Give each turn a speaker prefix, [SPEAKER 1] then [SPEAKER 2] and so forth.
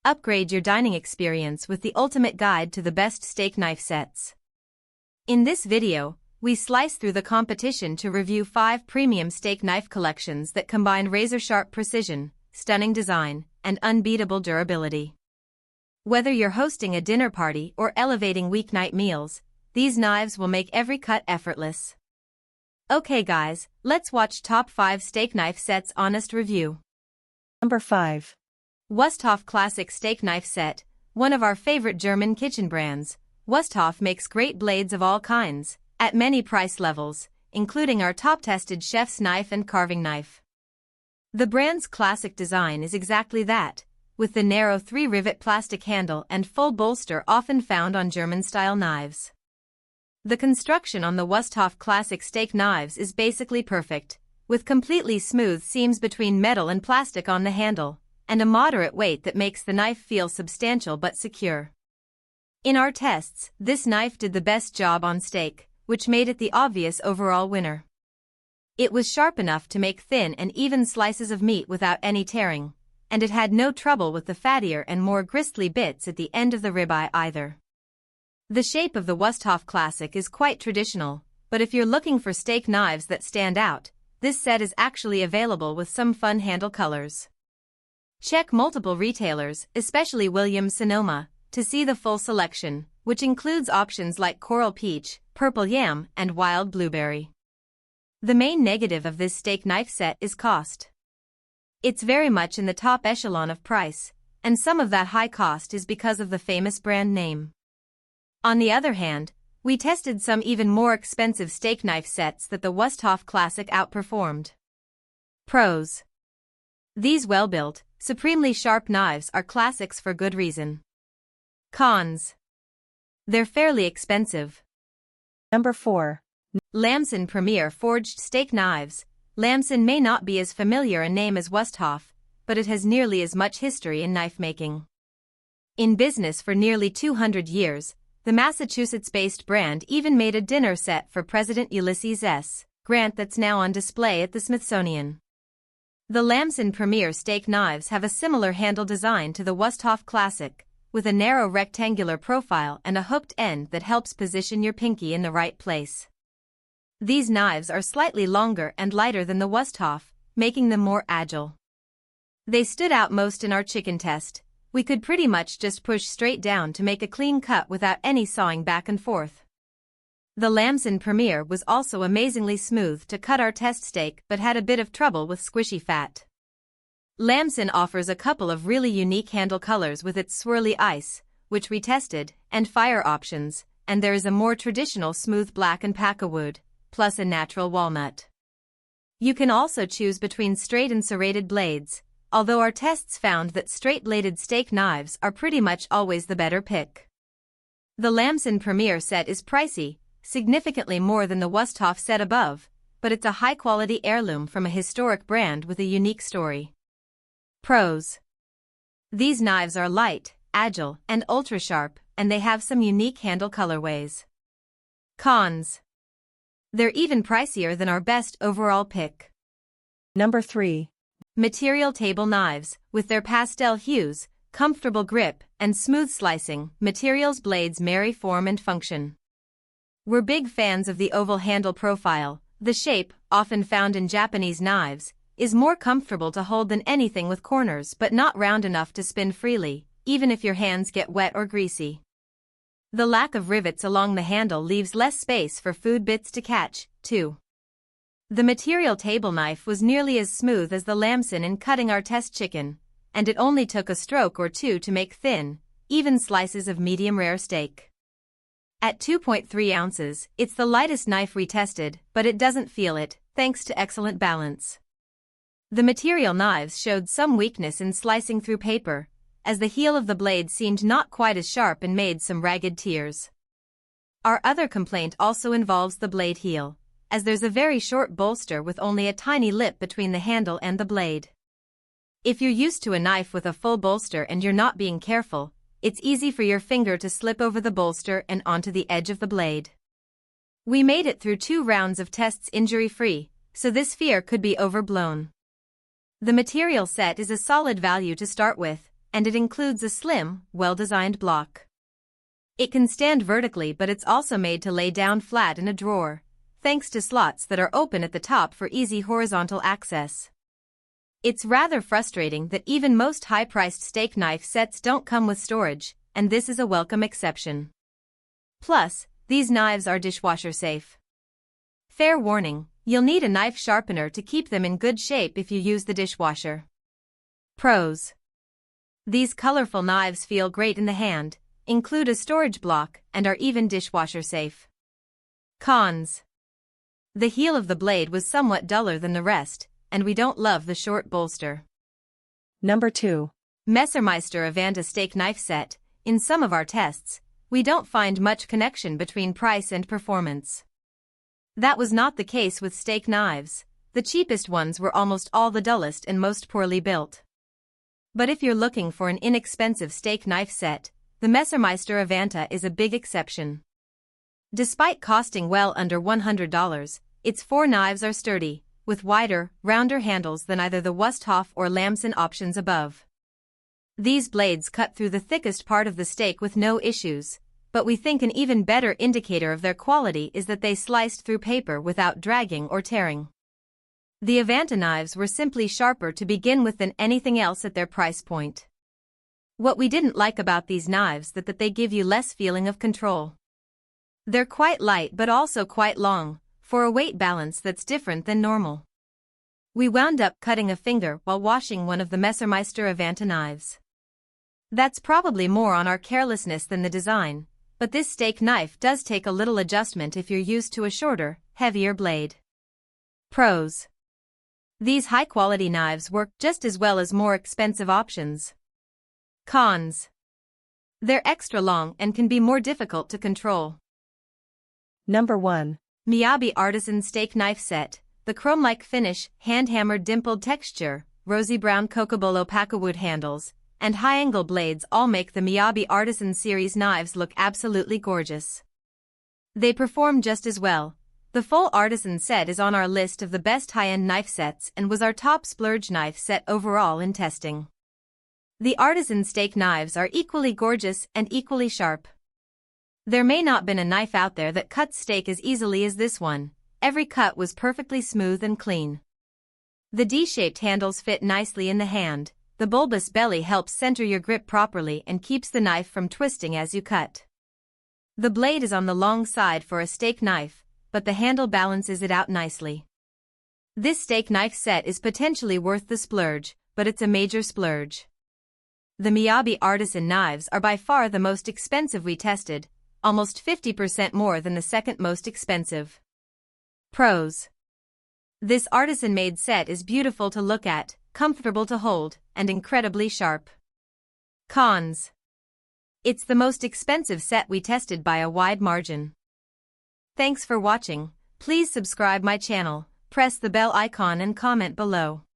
[SPEAKER 1] Upgrade your dining experience with the ultimate guide to the best steak knife sets. In this video, we slice through the competition to review 5 premium steak knife collections that combine razor-sharp precision, stunning design, and unbeatable durability. Whether you're hosting a dinner party or elevating weeknight meals, these knives will make every cut effortless. Okay guys, let's watch top 5 steak knife sets honest review.
[SPEAKER 2] Number 5.
[SPEAKER 1] Wüsthof Classic Steak Knife Set, one of our favorite German kitchen brands. Wüsthof makes great blades of all kinds, at many price levels, including our top-tested chef's knife and carving knife. The brand's classic design is exactly that, with the narrow 3-rivet plastic handle and full bolster often found on German-style knives. The construction on the Wüsthof Classic steak knives is basically perfect, with completely smooth seams between metal and plastic on the handle, and a moderate weight that makes the knife feel substantial but secure. In our tests, this knife did the best job on steak, which made it the obvious overall winner. It was sharp enough to make thin and even slices of meat without any tearing, and it had no trouble with the fattier and more gristly bits at the end of the ribeye either. The shape of the Wüsthof Classic is quite traditional, but if you're looking for steak knives that stand out, this set is actually available with some fun handle colors. Check multiple retailers, especially Williams-Sonoma, to see the full selection, which includes options like coral peach, purple yam, and wild blueberry. The main negative of this steak knife set is cost. It's very much in the top echelon of price, and some of that high cost is because of the famous brand name. On the other hand, we tested some even more expensive steak knife sets that the Wüsthof Classic outperformed. Pros: these well-built, supremely sharp knives are classics for good reason. Cons: they're fairly expensive.
[SPEAKER 2] Number 4.
[SPEAKER 1] Lamson Premier Forged Steak Knives. Lamson may not be as familiar a name as Wüsthof, but it has nearly as much history in knife making. In business for nearly 200 years, the Massachusetts-based brand even made a dinner set for President Ulysses S. Grant that's now on display at the Smithsonian. The Lamson Premier steak knives have a similar handle design to the Wüsthof Classic, with a narrow rectangular profile and a hooked end that helps position your pinky in the right place. These knives are slightly longer and lighter than the Wüsthof, making them more agile. They stood out most in our chicken test. We could pretty much just push straight down to make a clean cut without any sawing back and forth. The Lamson Premier was also amazingly smooth to cut our test steak but had a bit of trouble with squishy fat. Lamson offers a couple of really unique handle colors with its swirly ice, which we tested, and fire options, and there is a more traditional smooth black and wood, plus a natural walnut. You can also choose between straight and serrated blades, although our tests found that straight-bladed steak knives are pretty much always the better pick. The Lamson Premier set is pricey, significantly more than the Wüsthof set above, but it's a high-quality heirloom from a historic brand with a unique story. Pros: these knives are light, agile, and ultra-sharp, and they have some unique handle colorways. Cons: they're even pricier than our best overall pick.
[SPEAKER 2] Number 3.
[SPEAKER 1] Material Table Knives. With their pastel hues, comfortable grip, and smooth slicing, Material's blades marry form and function. We're big fans of the oval handle profile. The shape, often found in Japanese knives, is more comfortable to hold than anything with corners but not round enough to spin freely, even if your hands get wet or greasy. The lack of rivets along the handle leaves less space for food bits to catch, too. The Material table knife was nearly as smooth as the Lamson in cutting our test chicken, and it only took a stroke or two to make thin, even slices of medium-rare steak. At 2.3 ounces, it's the lightest knife we tested, but it doesn't feel it, thanks to excellent balance. The Material knives showed some weakness in slicing through paper, as the heel of the blade seemed not quite as sharp and made some ragged tears. Our other complaint also involves the blade heel, as there's a very short bolster with only a tiny lip between the handle and the blade. If you're used to a knife with a full bolster and you're not being careful, it's easy for your finger to slip over the bolster and onto the edge of the blade. We made it through 2 rounds of tests injury-free, so this fear could be overblown. The Material set is a solid value to start with, and it includes a slim, well-designed block. It can stand vertically, but it's also made to lay down flat in a drawer, thanks to slots that are open at the top for easy horizontal access. It's rather frustrating that even most high-priced steak knife sets don't come with storage, and this is a welcome exception. Plus, these knives are dishwasher safe. Fair warning, you'll need a knife sharpener to keep them in good shape if you use the dishwasher. Pros. These colorful knives feel great in the hand, include a storage block, and are even dishwasher safe. Cons. The heel of the blade was somewhat duller than the rest, and we don't love the short bolster.
[SPEAKER 2] Number 2.
[SPEAKER 1] Messermeister Avanta steak knife set. In some of our tests, we don't find much connection between price and performance. That was not the case with steak knives. The cheapest ones were almost all the dullest and most poorly built. But if you're looking for an inexpensive steak knife set, the Messermeister Avanta is a big exception. Despite costing well under $100, its 4 knives are sturdy, with wider, rounder handles than either the Wüsthof or Lamson options above. These blades cut through the thickest part of the steak with no issues, but we think an even better indicator of their quality is that they sliced through paper without dragging or tearing. The Avanta knives were simply sharper to begin with than anything else at their price point. What we didn't like about these knives is that they give you less feeling of control. They're quite light but also quite long, for a weight balance that's different than normal. We wound up cutting a finger while washing one of the Messermeister Avanta knives. That's probably more on our carelessness than the design, but this steak knife does take a little adjustment if you're used to a shorter, heavier blade. Pros. These high-quality knives work just as well as more expensive options. Cons. They're extra long and can be more difficult to control.
[SPEAKER 2] Number 1.
[SPEAKER 1] Miyabi Artisan steak knife set. The chrome-like finish, hand-hammered dimpled texture, rosy brown cocobolo wood handles, and high-angle blades all make the Miyabi Artisan series knives look absolutely gorgeous. They perform just as well. The full Artisan set is on our list of the best high-end knife sets and was our top splurge knife set overall in testing. The Artisan steak knives are equally gorgeous and equally sharp. There may not been a knife out there that cuts steak as easily as this one. Every cut was perfectly smooth and clean. The D-shaped handles fit nicely in the hand. The bulbous belly helps center your grip properly and keeps the knife from twisting as you cut. The blade is on the long side for a steak knife, but the handle balances it out nicely. This steak knife set is potentially worth the splurge, but it's a major splurge. The Miyabi Artisan knives are by far the most expensive we tested, almost 50% more than the second most expensive. Pros. This artisan-made set is beautiful to look at, comfortable to hold, and incredibly sharp. Cons. It's the most expensive set we tested by a wide margin. Thanks for watching. Please subscribe my channel, press the bell icon and comment below.